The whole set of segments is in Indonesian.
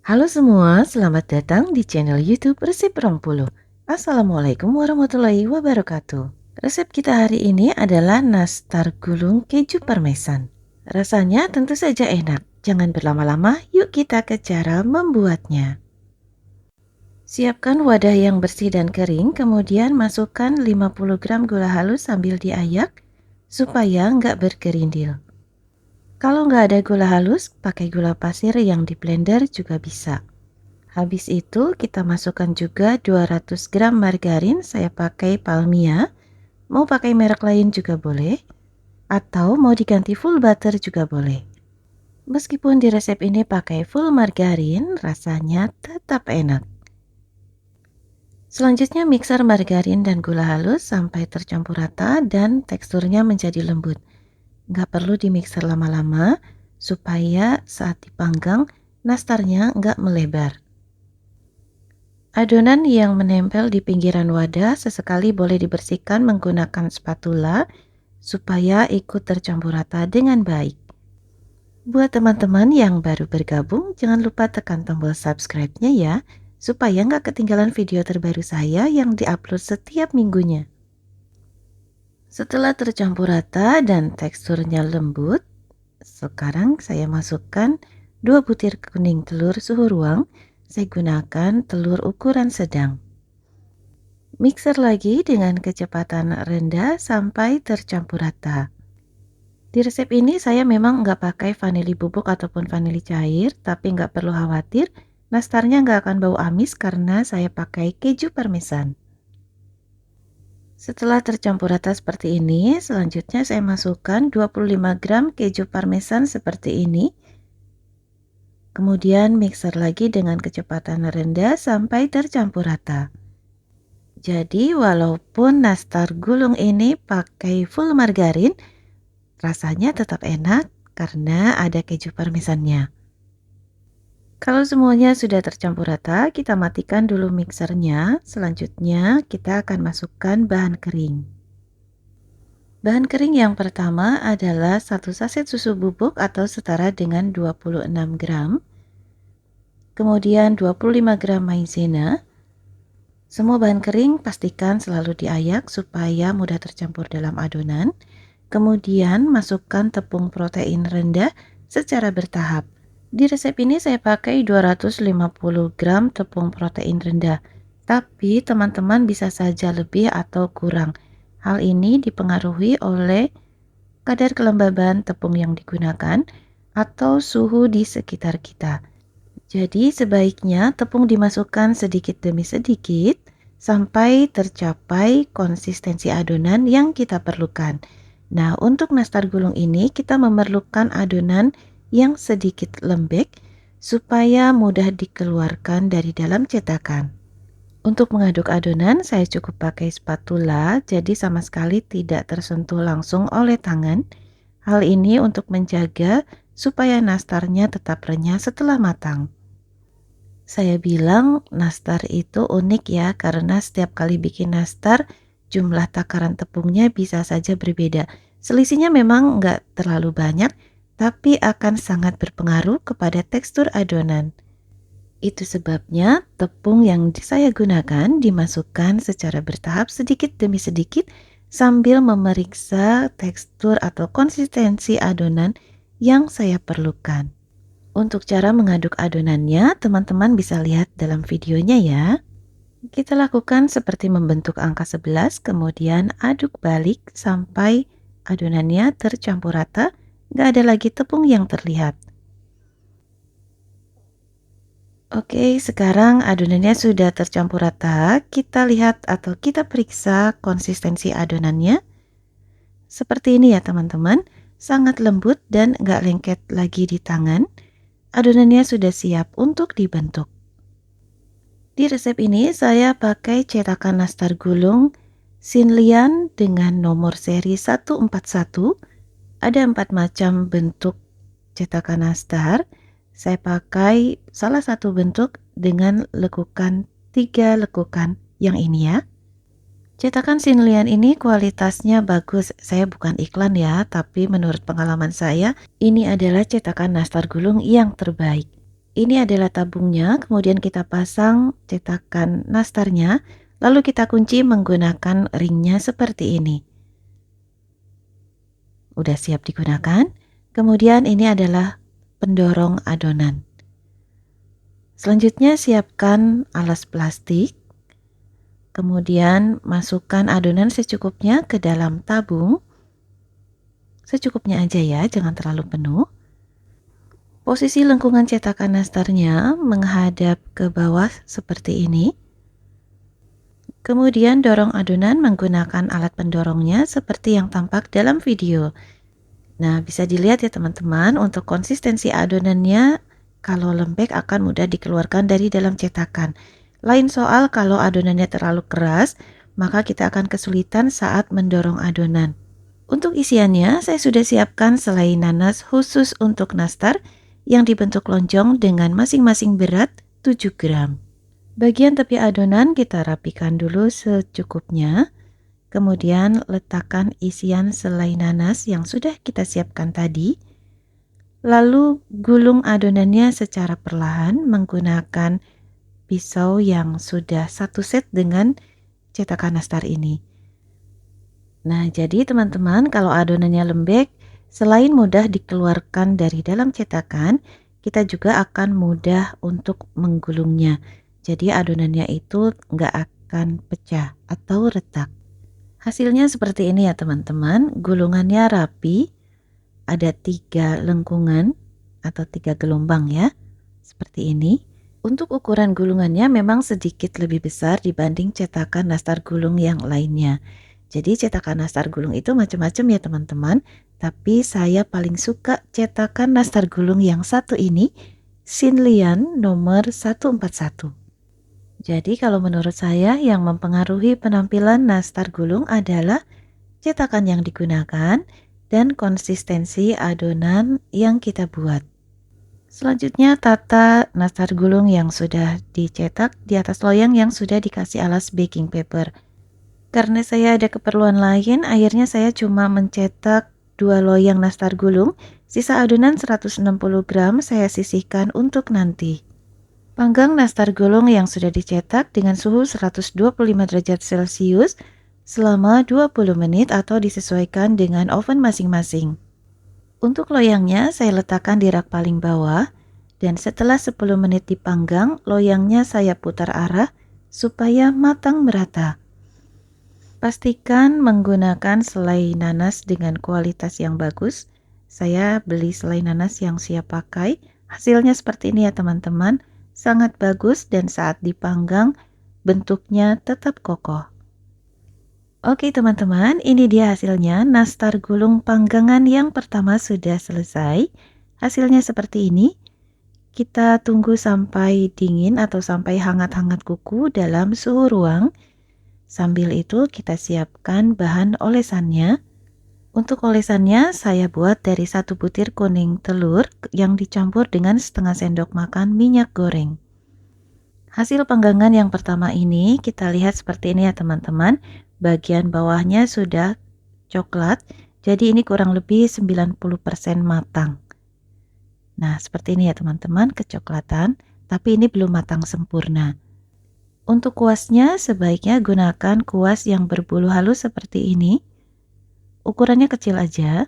Halo semua, selamat datang di channel YouTube Resep Rong Puluh. Assalamualaikum warahmatullahi wabarakatuh. Resep kita hari ini adalah nastar gulung keju parmesan. Rasanya tentu saja enak. Jangan berlama-lama, yuk kita ke cara membuatnya. Siapkan wadah yang bersih dan kering, kemudian masukkan 50 gram gula halus sambil diayak supaya nggak bergerindil. Kalau nggak ada gula halus, pakai gula pasir yang di blender juga bisa. Habis itu kita masukkan juga 200 gram margarin, saya pakai Palmia. Mau pakai merek lain juga boleh, atau mau diganti full butter juga boleh. Meskipun di resep ini pakai full margarin, rasanya tetap enak. Selanjutnya mixer margarin dan gula halus sampai tercampur rata dan teksturnya menjadi lembut. Nggak perlu dimixer lama-lama supaya saat dipanggang nastarnya nggak melebar. Adonan yang menempel di pinggiran wadah sesekali boleh dibersihkan menggunakan spatula supaya ikut tercampur rata dengan baik. Buat teman-teman yang baru bergabung, jangan lupa tekan tombol subscribe-nya ya, supaya nggak ketinggalan video terbaru saya yang diupload setiap minggunya. Setelah tercampur rata dan teksturnya lembut, sekarang saya masukkan 2 butir kuning telur suhu ruang. Saya gunakan telur ukuran sedang. Mixer lagi dengan kecepatan rendah sampai tercampur rata. Di resep ini saya memang nggak pakai vanili bubuk ataupun vanili cair, tapi nggak perlu khawatir, nastarnya nggak akan bau amis karena saya pakai keju parmesan. Setelah tercampur rata seperti ini, selanjutnya saya masukkan 25 gram keju parmesan seperti ini. Kemudian mixer lagi dengan kecepatan rendah sampai tercampur rata. Jadi walaupun nastar gulung ini pakai full margarin, rasanya tetap enak karena ada keju parmesannya. Kalau semuanya sudah tercampur rata, kita matikan dulu mixernya. Selanjutnya kita akan masukkan bahan kering. Bahan kering yang pertama adalah 1 saset susu bubuk atau setara dengan 26 gram. Kemudian 25 gram maizena. Semua bahan kering pastikan selalu diayak supaya mudah tercampur dalam adonan. Kemudian masukkan tepung protein rendah secara bertahap. Di resep ini saya pakai 250 gram tepung protein rendah. Tapi teman-teman bisa saja lebih atau kurang. Hal ini dipengaruhi oleh kadar kelembaban tepung yang digunakan atau suhu di sekitar kita. Jadi sebaiknya tepung dimasukkan sedikit demi sedikit sampai tercapai konsistensi adonan yang kita perlukan. Nah, untuk nastar gulung ini kita memerlukan adonan yang sedikit lembek supaya mudah dikeluarkan dari dalam cetakan. Untuk mengaduk adonan saya cukup pakai spatula, jadi sama sekali tidak tersentuh langsung oleh tangan. Hal ini untuk menjaga supaya nastarnya tetap renyah setelah matang. Saya bilang nastar itu unik ya, karena setiap kali bikin nastar, jumlah takaran tepungnya bisa saja berbeda. Selisihnya memang nggak terlalu banyak, tapi akan sangat berpengaruh kepada tekstur adonan. Itu sebabnya tepung yang saya gunakan dimasukkan secara bertahap sedikit demi sedikit sambil memeriksa tekstur atau konsistensi adonan yang saya perlukan. Untuk cara mengaduk adonannya, teman-teman bisa lihat dalam videonya ya. Kita lakukan seperti membentuk angka 11, kemudian aduk balik sampai adonannya tercampur rata, nggak ada lagi tepung yang terlihat. Oke, sekarang adonannya sudah tercampur rata. Kita lihat atau kita periksa konsistensi adonannya. Seperti ini ya teman-teman, sangat lembut dan nggak lengket lagi di tangan. Adonannya sudah siap untuk dibentuk. Di resep ini saya pakai cetakan nastar gulung Xinlian dengan nomor seri 141. Ada 4 macam bentuk cetakan nastar. Saya pakai salah satu bentuk dengan lekukan 3 lekukan yang ini ya. Cetakan Xinlian ini kualitasnya bagus. Saya bukan iklan ya, tapi menurut pengalaman saya ini adalah cetakan nastar gulung yang terbaik. Ini adalah tabungnya, kemudian kita pasang cetakan nastarnya, lalu kita kunci menggunakan ringnya seperti ini. Udah siap digunakan. Kemudian ini adalah pendorong adonan. Selanjutnya siapkan alas plastik. Kemudian masukkan adonan secukupnya ke dalam tabung. Secukupnya aja ya, jangan terlalu penuh. Posisi lengkungan cetakan nastarnya menghadap ke bawah seperti ini. Kemudian dorong adonan menggunakan alat pendorongnya seperti yang tampak dalam video. Nah, bisa dilihat ya teman-teman, untuk konsistensi adonannya kalau lembek akan mudah dikeluarkan dari dalam cetakan. Lain soal kalau adonannya terlalu keras, maka kita akan kesulitan saat mendorong adonan. Untuk isiannya, saya sudah siapkan selai nanas khusus untuk nastar yang dibentuk lonjong dengan masing-masing berat 7 gram. Bagian tepi adonan kita rapikan dulu secukupnya. Kemudian letakkan isian selai nanas yang sudah kita siapkan tadi. Lalu gulung adonannya secara perlahan menggunakan pisau yang sudah satu set dengan cetakan nastar ini. Nah, jadi teman-teman, kalau adonannya lembek, selain mudah dikeluarkan dari dalam cetakan, kita juga akan mudah untuk menggulungnya. Jadi adonannya itu nggak akan pecah atau retak. Hasilnya seperti ini ya teman-teman, gulungannya rapi, ada 3 lengkungan atau 3 gelombang ya, seperti ini. Untuk ukuran gulungannya memang sedikit lebih besar dibanding cetakan nastar gulung yang lainnya. Jadi cetakan nastar gulung itu macam-macam ya teman-teman, tapi saya paling suka cetakan nastar gulung yang satu ini, Xinlian nomor 141. Jadi kalau menurut saya yang mempengaruhi penampilan nastar gulung adalah cetakan yang digunakan dan konsistensi adonan yang kita buat. Selanjutnya tata nastar gulung yang sudah dicetak di atas loyang yang sudah dikasih alas baking paper. Karena saya ada keperluan lain, akhirnya saya cuma mencetak 2 loyang nastar gulung, sisa adonan 160 gram saya sisihkan untuk nanti. Panggang nastar gulung yang sudah dicetak dengan suhu 125 derajat Celcius selama 20 menit atau disesuaikan dengan oven masing-masing. Untuk loyangnya saya letakkan di rak paling bawah dan setelah 10 menit dipanggang, loyangnya saya putar arah supaya matang merata. Pastikan menggunakan selai nanas dengan kualitas yang bagus. Saya beli selai nanas yang siap pakai. Hasilnya seperti ini ya teman-teman. Sangat bagus dan saat dipanggang bentuknya tetap kokoh. Oke teman-teman, ini dia hasilnya. Nastar gulung panggangan yang pertama sudah selesai. Hasilnya seperti ini. Kita tunggu sampai dingin atau sampai hangat-hangat kuku dalam suhu ruang. Sambil itu kita siapkan bahan olesannya. Untuk olesannya saya buat dari 1 butir kuning telur yang dicampur dengan setengah sendok makan minyak goreng. Hasil panggangan yang pertama ini kita lihat seperti ini ya teman-teman. Bagian bawahnya sudah coklat, jadi ini kurang lebih 90% matang. Nah, seperti ini ya teman-teman, kecoklatan, tapi ini belum matang sempurna. Untuk kuasnya sebaiknya gunakan kuas yang berbulu halus seperti ini. Ukurannya kecil aja,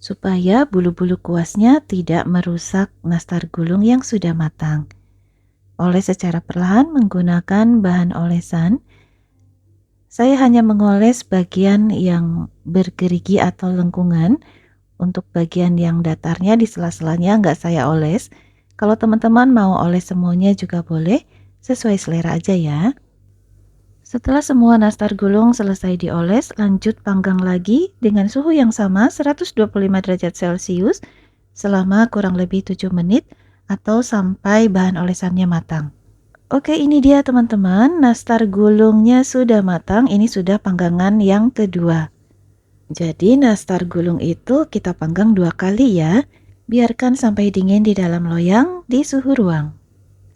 supaya bulu-bulu kuasnya tidak merusak nastar gulung yang sudah matang. Oles secara perlahan menggunakan bahan olesan. Saya hanya mengoles bagian yang bergerigi atau lengkungan. Untuk bagian yang datarnya di sela-selanya nggak saya oles. Kalau teman-teman mau oles semuanya juga boleh, sesuai selera aja ya. Setelah semua nastar gulung selesai dioles, lanjut panggang lagi dengan suhu yang sama 125 derajat Celcius selama kurang lebih 7 menit atau sampai bahan olesannya matang. Oke, ini dia teman-teman, nastar gulungnya sudah matang, ini sudah panggangan yang kedua. Jadi nastar gulung itu kita panggang 2 kali ya, biarkan sampai dingin di dalam loyang di suhu ruang.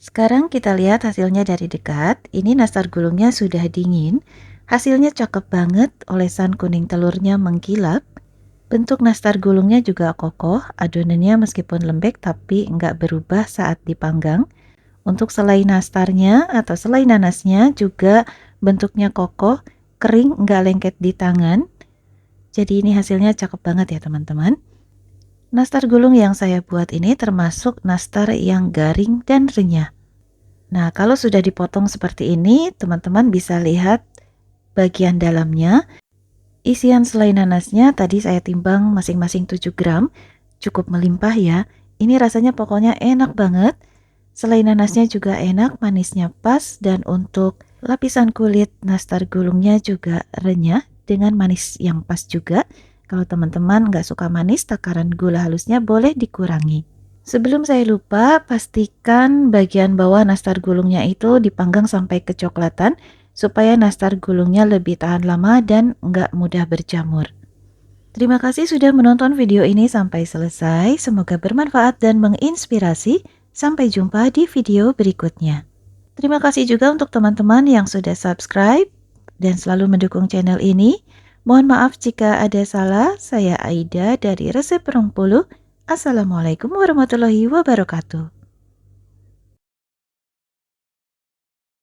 Sekarang kita lihat hasilnya dari dekat. Ini nastar gulungnya sudah dingin. Hasilnya cakep banget, olesan kuning telurnya mengkilap. Bentuk nastar gulungnya juga kokoh, adonannya meskipun lembek tapi nggak berubah saat dipanggang. Untuk selai nastarnya atau selai nanasnya juga bentuknya kokoh, kering, nggak lengket di tangan. Jadi ini hasilnya cakep banget ya teman-teman. Nastar gulung yang saya buat ini termasuk nastar yang garing dan renyah. Nah, kalau sudah dipotong seperti ini, teman-teman bisa lihat bagian dalamnya. Isian selai nanasnya tadi saya timbang masing-masing 7 gram, cukup melimpah ya. Ini rasanya pokoknya enak banget. Selai nanasnya juga enak, manisnya pas, dan untuk lapisan kulit nastar gulungnya juga renyah dengan manis yang pas juga. Kalau teman-teman nggak suka manis, takaran gula halusnya boleh dikurangi. Sebelum saya lupa, pastikan bagian bawah nastar gulungnya itu dipanggang sampai kecoklatan supaya nastar gulungnya lebih tahan lama dan nggak mudah berjamur. Terima kasih sudah menonton video ini sampai selesai. Semoga bermanfaat dan menginspirasi. Sampai jumpa di video berikutnya. Terima kasih juga untuk teman-teman yang sudah subscribe dan selalu mendukung channel ini. Mohon maaf jika ada salah. Saya Aida dari Resep Bengkulu. Assalamualaikum warahmatullahi wabarakatuh.